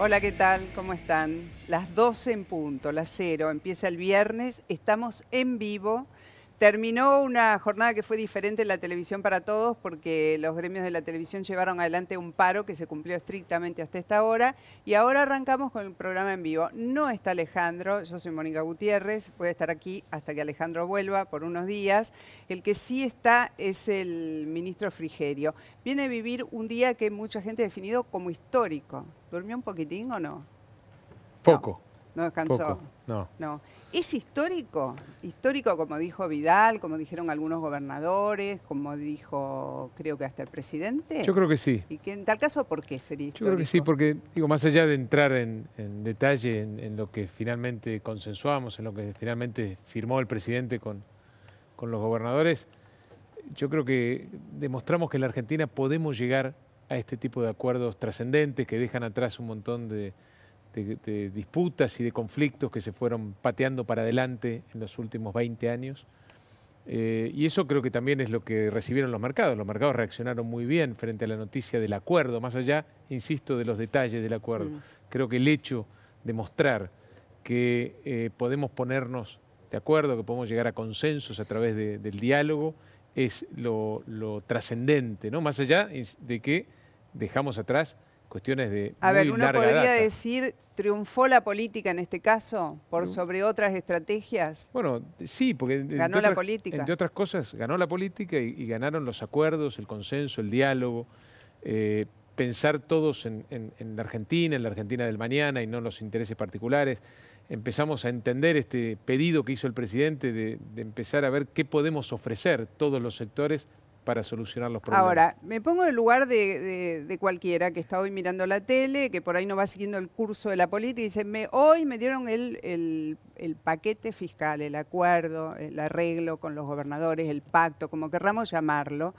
Hola, ¿qué tal? ¿Cómo están? Las 12 en punto, las 0, empieza el viernes, estamos en vivo. Terminó una jornada que fue diferente en la televisión para todos porque los gremios de la televisión llevaron adelante un paro que se cumplió estrictamente hasta esta hora y ahora arrancamos con el programa en vivo. No está Alejandro, yo soy Mónica Gutiérrez, voy a estar aquí hasta que Alejandro vuelva por unos días. El que sí está es el ministro Frigerio. Viene a vivir un día que mucha gente ha definido como histórico. ¿Durmió un poquitín o no? Poco. No descansó. Poco, no. No. ¿Es histórico? Histórico como dijo Vidal, como dijeron algunos gobernadores, como dijo creo que hasta el presidente. Yo creo que sí. Y que en tal caso, ¿por qué sería histórico? Yo creo que sí, porque digo, más allá de entrar en detalle en lo que finalmente consensuamos, en lo que finalmente firmó el presidente con los gobernadores, yo creo que demostramos que en la Argentina podemos llegar a este tipo de acuerdos trascendentes que dejan atrás un montón de disputas y de conflictos que se fueron pateando para adelante en los últimos 20 años. Y eso creo que también es lo que recibieron los mercados. Los mercados reaccionaron muy bien frente a la noticia del acuerdo, más allá, insisto, de los detalles del acuerdo. Creo que el hecho de mostrar que podemos ponernos de acuerdo, que podemos llegar a consensos a través del diálogo, es lo trascendente, ¿no? Más allá de que dejamos atrás cuestiones de A ver, muy uno larga podría data. decir, ¿triunfó la política en este caso por sobre otras estrategias? Bueno, sí, porque ¿Ganó la política? entre otras cosas, ganó la política y ganaron los acuerdos, el consenso, el diálogo, pensar todos en la Argentina del mañana y no en los intereses particulares. Empezamos a entender este pedido que hizo el presidente de empezar a ver qué podemos ofrecer todos los sectores para solucionar los problemas. Ahora, me pongo en el lugar de cualquiera que está hoy mirando la tele, que por ahí no va siguiendo el curso de la política y dice, hoy me dieron el paquete fiscal, el acuerdo, el arreglo con los gobernadores, el pacto, como querramos llamarlo.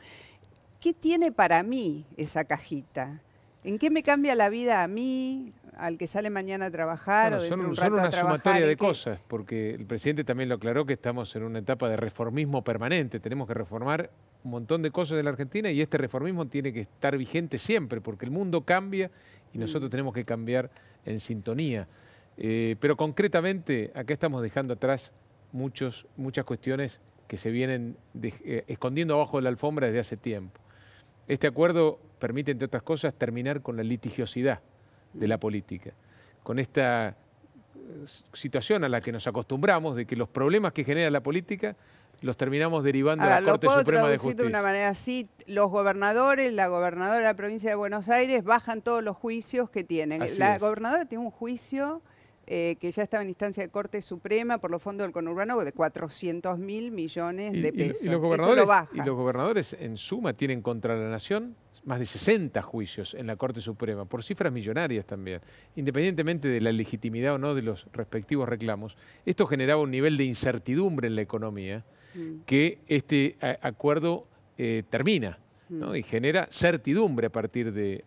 ¿Qué tiene para mí esa cajita? ¿En qué me cambia la vida a mí, al que sale mañana a trabajar o dentro de un rato a trabajar? Son una sumatoria de cosas, porque el presidente también lo aclaró que estamos en una etapa de reformismo permanente. Tenemos que reformar un montón de cosas de la Argentina y este reformismo tiene que estar vigente siempre, porque el mundo cambia y nosotros tenemos que cambiar en sintonía. Pero concretamente, acá estamos dejando atrás muchas cuestiones que se vienen escondiendo abajo de la alfombra desde hace tiempo. Este acuerdo permite, entre otras cosas, terminar con la litigiosidad de la política, con esta situación a la que nos acostumbramos de que los problemas que genera la política los terminamos derivando a la Corte Suprema de Justicia. Lo puedo traducir de una manera así, los gobernadores, la gobernadora de la provincia de Buenos Aires bajan todos los juicios que tienen. La gobernadora tiene un juicio que ya estaba en instancia de Corte Suprema por los fondos del conurbano de 400.000 millones de pesos. Y los gobernadores en suma tienen contra la Nación más de 60 juicios en la Corte Suprema, por cifras millonarias también. Independientemente de la legitimidad o no de los respectivos reclamos, esto generaba un nivel de incertidumbre en la economía que este acuerdo termina, ¿no? Y genera certidumbre a partir de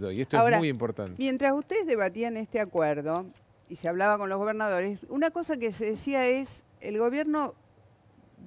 hoy. Esto Ahora, es muy importante. Mientras ustedes debatían este acuerdo y se hablaba con los gobernadores, una cosa que se decía es, el gobierno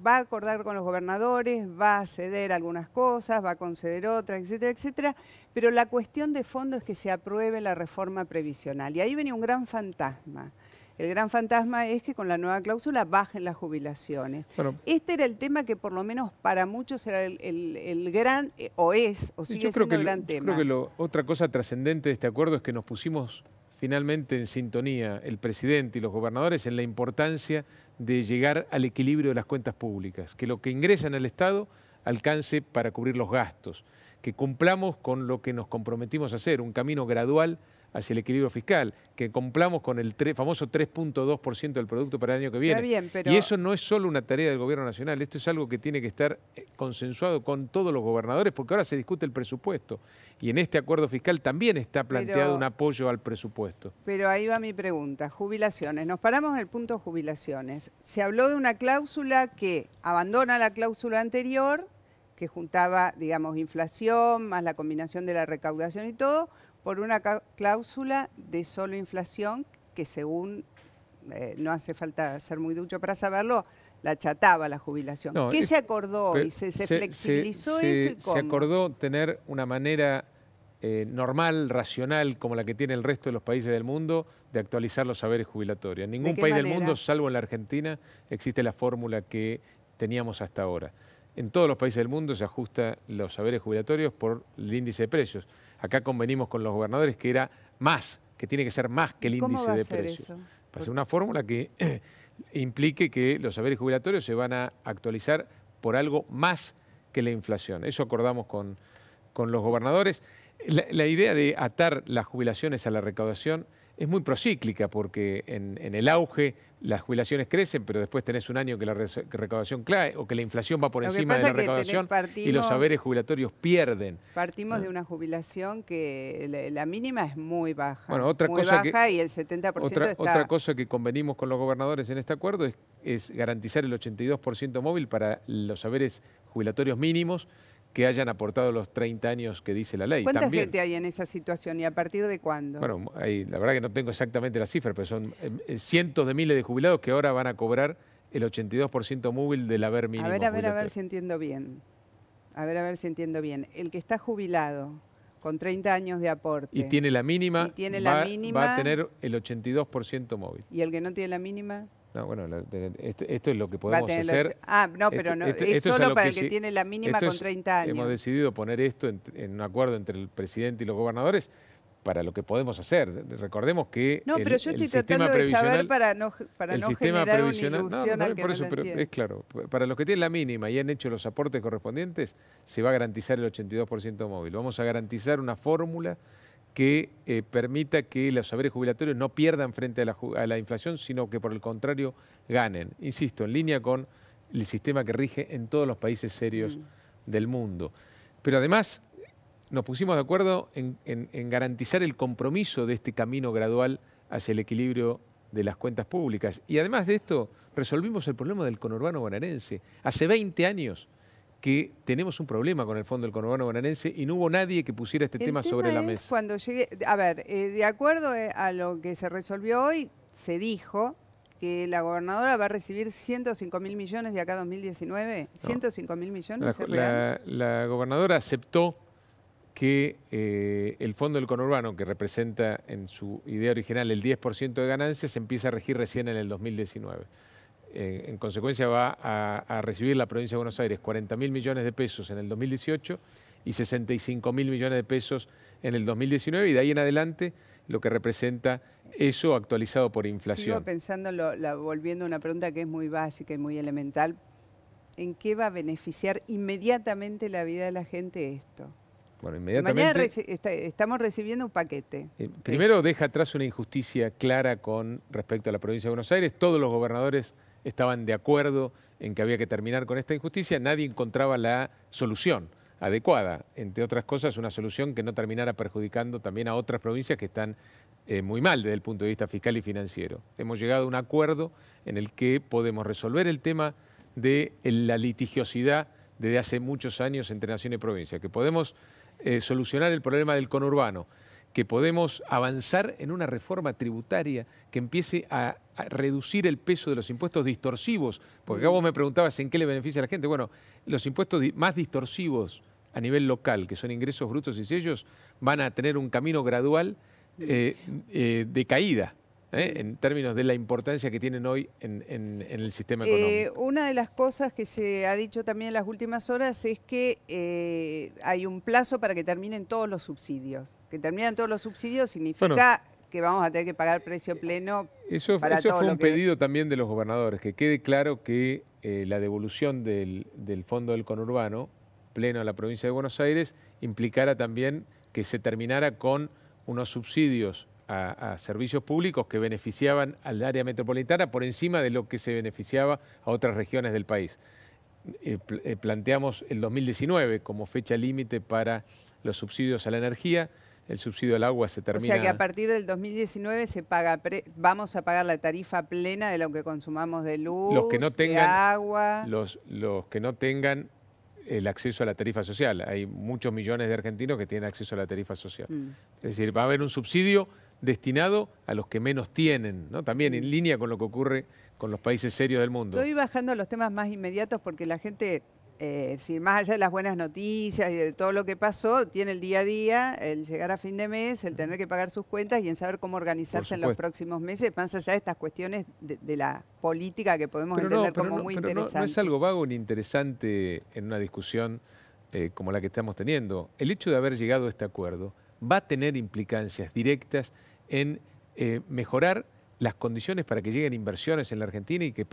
va a acordar con los gobernadores, va a ceder algunas cosas, va a conceder otras, etcétera, etcétera, pero la cuestión de fondo es que se apruebe la reforma previsional. Y ahí venía un gran fantasma. El gran fantasma es que con la nueva cláusula bajen las jubilaciones. Bueno, este era el tema que por lo menos para muchos era el gran, o sigue siendo el gran tema. Yo creo que otra cosa trascendente de este acuerdo es que nos pusimos finalmente en sintonía el presidente y los gobernadores en la importancia de llegar al equilibrio de las cuentas públicas, que lo que ingresa en el Estado alcance para cubrir los gastos, que cumplamos con lo que nos comprometimos a hacer, un camino gradual hacia el equilibrio fiscal, que cumplamos con el famoso 3.2% del producto para el año que viene. Está bien, pero... Y eso no es solo una tarea del Gobierno Nacional, esto es algo que tiene que estar consensuado con todos los gobernadores, porque ahora se discute el presupuesto. Y en este acuerdo fiscal también está planteado un apoyo al presupuesto. Pero ahí va mi pregunta, jubilaciones. Nos paramos en el punto jubilaciones. Se habló de una cláusula que abandona la cláusula anterior, que juntaba, digamos, inflación, más la combinación de la recaudación y todo, por una cláusula de solo inflación que según, no hace falta ser muy ducho para saberlo, la achataba la jubilación. No, ¿qué se acordó? ¿Y se flexibilizó eso? ¿Y cómo? Se acordó tener una manera normal, racional, como la que tiene el resto de los países del mundo, de actualizar los saberes jubilatorios. En ningún país del mundo, salvo en la Argentina, existe la fórmula que teníamos hasta ahora. En todos los países del mundo se ajusta los saberes jubilatorios por el índice de precios. Acá convenimos con los gobernadores que era más, que tiene que ser más que el índice de precios. Va a ser una fórmula que implique que los saberes jubilatorios se van a actualizar por algo más que la inflación. Eso acordamos con los gobernadores. La idea de atar las jubilaciones a la recaudación es muy procíclica porque en el auge las jubilaciones crecen, pero después tenés un año que la recaudación cae o que la inflación va por encima de la recaudación y los saberes jubilatorios pierden. Partimos de una jubilación que la mínima es muy baja. Bueno, y el 70% está... Otra cosa que convenimos con los gobernadores en este acuerdo es garantizar el 82% móvil para los saberes jubilatorios mínimos que hayan aportado los 30 años que dice la ley. ¿Cuánta gente hay en esa situación y a partir de cuándo? Bueno, la verdad que no tengo exactamente la cifra, pero son cientos de miles de jubilados que ahora van a cobrar el 82% móvil del haber mínimo. A ver si entiendo bien. A ver si entiendo bien. El que está jubilado con 30 años de aporte y tiene la mínima, va a tener el 82% móvil. ¿Y el que no tiene la mínima? No, bueno, esto es lo que podemos hacer. Pero es solo para el que tiene la mínima con 30 años. Hemos decidido poner esto en un acuerdo entre el presidente y los gobernadores para lo que podemos hacer. Recordemos que pero yo estoy tratando de saber para no generar una ilusión al que no lo entiende. Pero es claro, para los que tienen la mínima y han hecho los aportes correspondientes, se va a garantizar el 82% móvil. Vamos a garantizar una fórmula que permita que los saberes jubilatorios no pierdan frente a la inflación, sino que por el contrario ganen. Insisto, en línea con el sistema que rige en todos los países serios del mundo. Pero además nos pusimos de acuerdo en garantizar el compromiso de este camino gradual hacia el equilibrio de las cuentas públicas. Y además de esto, resolvimos el problema del conurbano bonaerense. Hace 20 años que tenemos un problema con el Fondo del Conurbano Bonaerense y no hubo nadie que pusiera este tema sobre la mesa. Cuando llegue, de acuerdo a lo que se resolvió hoy, se dijo que la gobernadora va a recibir 105.000 millones de acá a 2019. No. ¿105.000 millones? La gobernadora aceptó que el Fondo del Conurbano, que representa en su idea original el 10% de ganancias, empieza a regir recién en el 2019. En consecuencia va a recibir la provincia de Buenos Aires 40.000 millones de pesos en el 2018 y 65.000 millones de pesos en el 2019 y de ahí en adelante lo que representa eso actualizado por inflación. Sigo pensando, volviendo a una pregunta que es muy básica y muy elemental, ¿en qué va a beneficiar inmediatamente la vida de la gente esto? Bueno, inmediatamente... Mañana estamos recibiendo un paquete. Primero deja atrás una injusticia clara con respecto a la provincia de Buenos Aires. Todos los gobernadores estaban de acuerdo en que había que terminar con esta injusticia. Nadie encontraba la solución adecuada. Entre otras cosas, una solución que no terminara perjudicando también a otras provincias que están muy mal desde el punto de vista fiscal y financiero. Hemos llegado a un acuerdo en el que podemos resolver el tema de la litigiosidad desde hace muchos años entre nación y provincia, que podemos solucionar el problema del conurbano, que podemos avanzar en una reforma tributaria que empiece a reducir el peso de los impuestos distorsivos, porque acá vos me preguntabas en qué le beneficia a la gente. Bueno, los impuestos más distorsivos a nivel local, que son ingresos brutos y sellos, van a tener un camino gradual de caída, en términos de la importancia que tienen hoy en el sistema económico. Una de las cosas que se ha dicho también en las últimas horas es que hay un plazo para que terminen todos los subsidios. Que terminan todos los subsidios significa que vamos a tener que pagar precio pleno. Eso fue un pedido también de los gobernadores, que quede claro que la devolución del Fondo del Conurbano, pleno a la provincia de Buenos Aires, implicara también que se terminara con unos subsidios a servicios públicos que beneficiaban al área metropolitana por encima de lo que se beneficiaba a otras regiones del país. Planteamos el 2019 como fecha límite para los subsidios a la energía. El subsidio al agua se termina... O sea que a partir del 2019 vamos a pagar la tarifa plena de lo que consumamos de luz, de agua... Los que no tengan el acceso a la tarifa social. Hay muchos millones de argentinos que tienen acceso a la tarifa social. Es decir, va a haber un subsidio destinado a los que menos tienen, ¿no? También en línea con lo que ocurre con los países serios del mundo. Estoy bajando a los temas más inmediatos porque la gente Si más allá de las buenas noticias y de todo lo que pasó, tiene el día a día, el llegar a fin de mes, el tener que pagar sus cuentas y en saber cómo organizarse en los próximos meses, más allá de estas cuestiones de la política que podemos entender como muy interesante. No es algo vago ni interesante en una discusión como la que estamos teniendo. El hecho de haber llegado a este acuerdo va a tener implicancias directas en mejorar las condiciones para que lleguen inversiones en la Argentina y que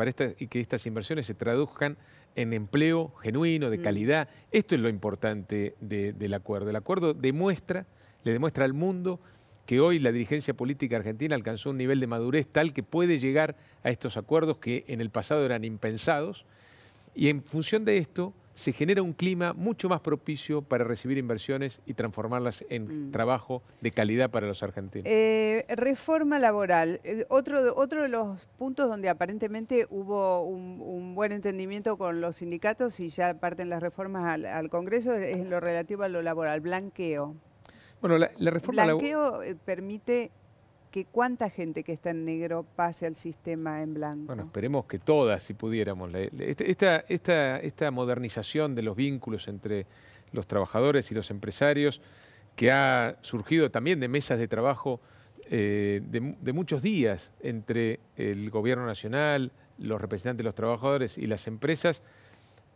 estas inversiones se traduzcan en empleo genuino, de calidad. Esto es lo importante del acuerdo. El acuerdo le demuestra al mundo que hoy la dirigencia política argentina alcanzó un nivel de madurez tal que puede llegar a estos acuerdos que en el pasado eran impensados, y en función de esto se genera un clima mucho más propicio para recibir inversiones y transformarlas en trabajo de calidad para los argentinos. Reforma laboral. Otro de los puntos donde aparentemente hubo un buen entendimiento con los sindicatos y ya parten las reformas al Congreso es en lo relativo a lo laboral, blanqueo. Bueno, la reforma blanqueo permite que cuánta gente que está en negro pase al sistema en blanco. Bueno, esperemos que todas, si pudiéramos. Esta modernización de los vínculos entre los trabajadores y los empresarios, que ha surgido también de mesas de trabajo de muchos días entre el Gobierno Nacional, los representantes de los trabajadores y las empresas,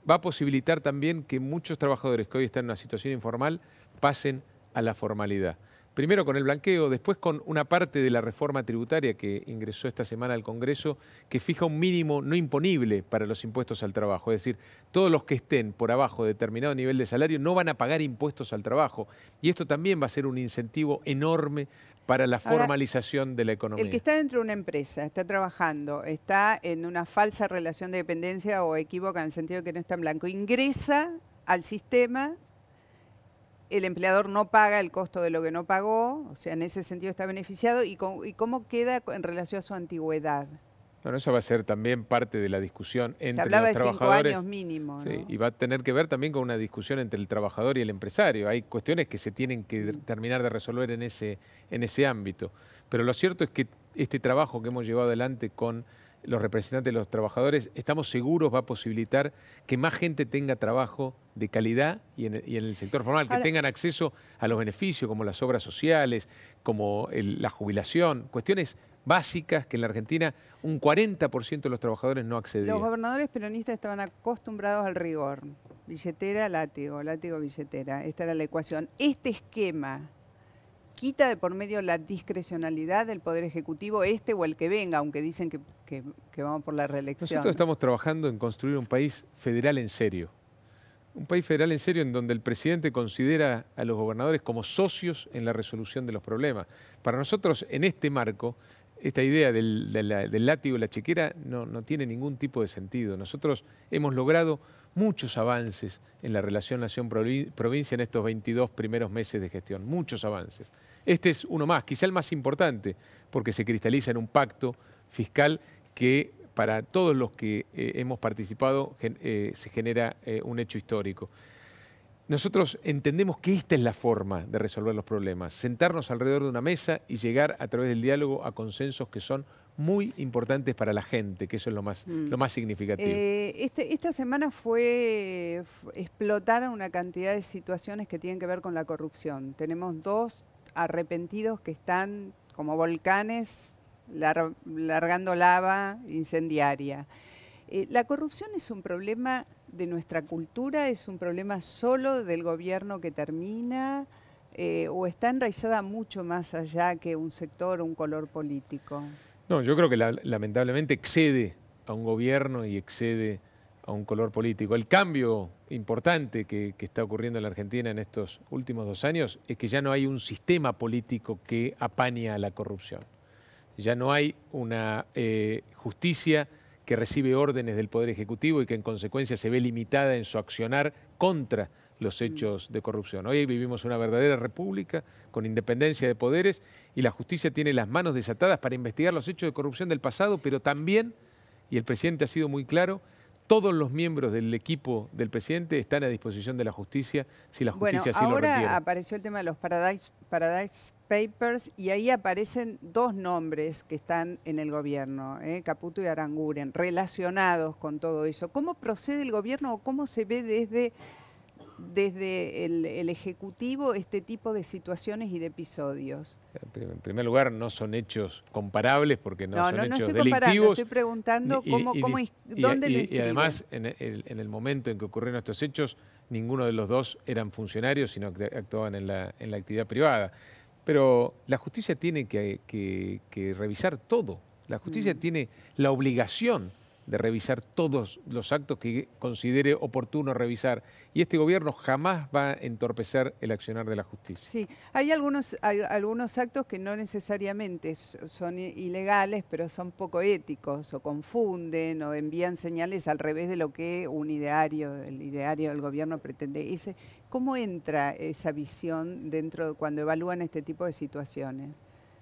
va a posibilitar también que muchos trabajadores que hoy están en una situación informal pasen a la formalidad. Primero con el blanqueo, después con una parte de la reforma tributaria que ingresó esta semana al Congreso, que fija un mínimo no imponible para los impuestos al trabajo. Es decir, todos los que estén por abajo de determinado nivel de salario no van a pagar impuestos al trabajo. Y esto también va a ser un incentivo enorme para la formalización de la economía. El que está dentro de una empresa, está trabajando, está en una falsa relación de dependencia o equívoca en el sentido de que no está en blanco, ingresa al sistema. El empleador no paga el costo de lo que no pagó, o sea, en ese sentido está beneficiado. ¿Y cómo queda en relación a su antigüedad? Bueno, eso va a ser también parte de la discusión entre los trabajadores. Se hablaba de 5 años mínimo, ¿no? Sí, y va a tener que ver también con una discusión entre el trabajador y el empresario. Hay cuestiones que se tienen que terminar de resolver en ese ámbito. Pero lo cierto es que este trabajo que hemos llevado adelante con los representantes de los trabajadores, estamos seguros va a posibilitar que más gente tenga trabajo de calidad y en el sector formal, que tengan acceso a los beneficios como las obras sociales, como la jubilación, cuestiones básicas que en la Argentina un 40% de los trabajadores no accedían. Los gobernadores peronistas estaban acostumbrados al rigor, billetera, látigo, látigo, billetera, esta era la ecuación. Este esquema quita de por medio la discrecionalidad del Poder Ejecutivo, o el que venga, aunque dicen que vamos por la reelección. Nosotros estamos trabajando en construir un país federal en serio. Un país federal en serio en donde el presidente considera a los gobernadores como socios en la resolución de los problemas. Para nosotros, en este marco, esta idea del látigo y la chequera no tiene ningún tipo de sentido. Nosotros hemos logrado muchos avances en la relación nación-provincia en estos 22 primeros meses de gestión, muchos avances. Este es uno más, quizá el más importante, porque se cristaliza en un pacto fiscal que para todos los que hemos participado se genera un hecho histórico. Nosotros entendemos que esta es la forma de resolver los problemas, sentarnos alrededor de una mesa y llegar a través del diálogo a consensos que son muy importantes para la gente, que eso es lo más significativo. Esta semana explotaron una cantidad de situaciones que tienen que ver con la corrupción. Tenemos 2 arrepentidos que están como volcanes largando lava incendiaria. La corrupción es un problema de nuestra cultura, es un problema solo del gobierno que termina, o está enraizada mucho más allá que un sector o un color político. No, yo creo que lamentablemente excede a un gobierno y excede a un color político. El cambio importante que está ocurriendo en la Argentina en estos últimos 2 años es que ya no hay un sistema político que apaña a la corrupción. Ya no hay una justicia que recibe órdenes del Poder Ejecutivo y que en consecuencia se ve limitada en su accionar contra los hechos de corrupción. Hoy vivimos una verdadera república con independencia de poderes y la justicia tiene las manos desatadas para investigar los hechos de corrupción del pasado, pero también, y el presidente ha sido muy claro, todos los miembros del equipo del presidente están a disposición de la justicia si la justicia así lo requiere. Ahora apareció el tema de los Paradise Papers y ahí aparecen dos nombres que están en el gobierno, Caputo y Aranguren, relacionados con todo eso. ¿Cómo procede el gobierno o cómo se ve desde el Ejecutivo este tipo de situaciones y de episodios? En primer lugar, no son hechos comparables porque no son hechos estoy comparando, delictivos. estoy preguntando dónde lo inscriben. Y además, en el momento en que ocurrieron estos hechos, ninguno de los dos eran funcionarios, sino que actuaban en la actividad privada. Pero la justicia tiene que revisar todo. La justicia tiene la obligación de revisar todos los actos que considere oportuno revisar. Y este gobierno jamás va a entorpecer el accionar de la justicia. Sí, hay algunos actos que no necesariamente son ilegales, pero son poco éticos, o confunden, o envían señales al revés de lo que el ideario del gobierno pretende. ¿Cómo entra esa visión cuando evalúan este tipo de situaciones?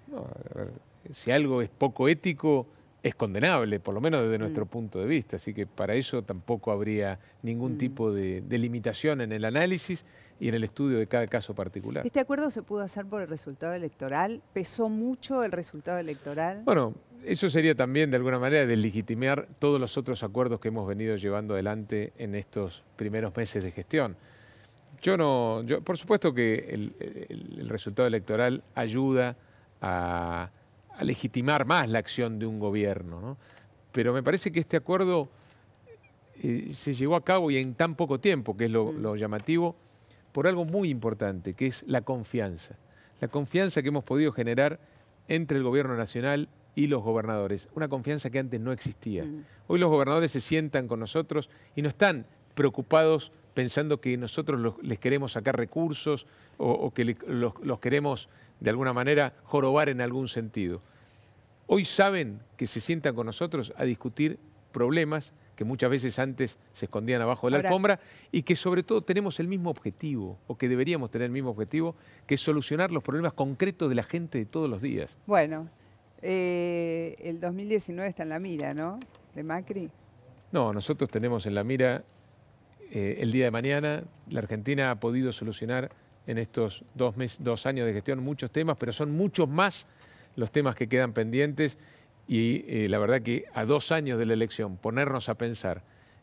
No, a ver, si algo es poco ético, es condenable, por lo menos desde nuestro punto de vista. Así que para eso tampoco habría ningún tipo de limitación en el análisis y en el estudio de cada caso particular. ¿Este acuerdo se pudo hacer por el resultado electoral? ¿Pesó mucho el resultado electoral? Bueno, eso sería también de alguna manera deslegitimar todos los otros acuerdos que hemos venido llevando adelante en estos primeros meses de gestión. Por supuesto que el resultado electoral ayuda a legitimar más la acción de un gobierno, ¿no? Pero me parece que este acuerdo se llevó a cabo y en tan poco tiempo, que es lo llamativo, por algo muy importante, que es la confianza. La confianza que hemos podido generar entre el gobierno nacional y los gobernadores. Una confianza que antes no existía. Hoy los gobernadores se sientan con nosotros y no están preocupados pensando que nosotros les queremos sacar recursos o que los queremos de alguna manera jorobar en algún sentido. Hoy saben que se sientan con nosotros a discutir problemas que muchas veces antes se escondían abajo de la alfombra y que sobre todo tenemos el mismo objetivo, o que deberíamos tener el mismo objetivo, que es solucionar los problemas concretos de la gente de todos los días. Bueno, el 2019 está en la mira, ¿no?, de Macri. No, nosotros tenemos en la mira el día de mañana. La Argentina ha podido solucionar en estos 2 años de gestión muchos temas, pero son muchos más los temas que quedan pendientes y la verdad que a 2 años de la elección ponernos a pensar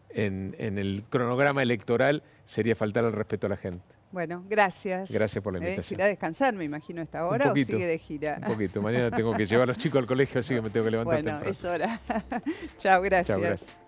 en el cronograma electoral sería faltar al respeto a la gente. Bueno, gracias. Gracias por la invitación. ¿Irá a descansar, me imagino, a esta hora, o sigue de gira? Un poquito. Mañana tengo que llevar a los chicos al colegio, así que me tengo que levantar temprano. Bueno, es hora. Chao, gracias. Chao, gracias.